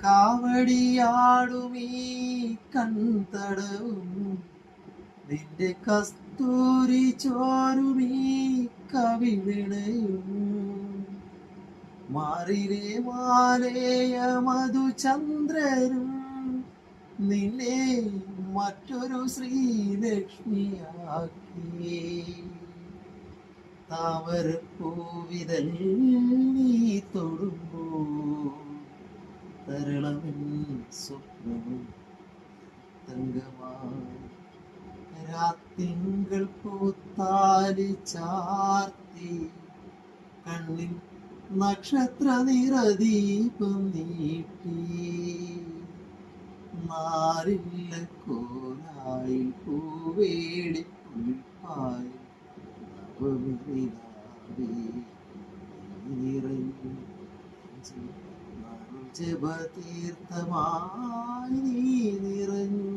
കാവടിയാടുമീ കൺതടവും നിന്റെ കസ്തൂരി ചോരുമീ കവിവിണയും മാറിലെ മാലേയ മധുചന്ദ്രനും നിന്നെ മറ്റൊരു ശ്രീലക്ഷ്മിയാക്കി താമരപ്പൂവിതൽ നീ തൊടുമ്പോ തരളമൻ സ്വപ്നവും തങ്കമായി രാത്തിങ്കൾ പൂത്താലി ചാർത്തി കണ്ണിൽ നക്ഷത്ര നിറദീപം നീട്ടി നാരില്ല കോലായിൽ പൂവേടി പുൽപ്പായി നവമിനാവേ നിറഞ്ഞു ജപതീർത്ഥമായി നീ നിറഞ്ഞു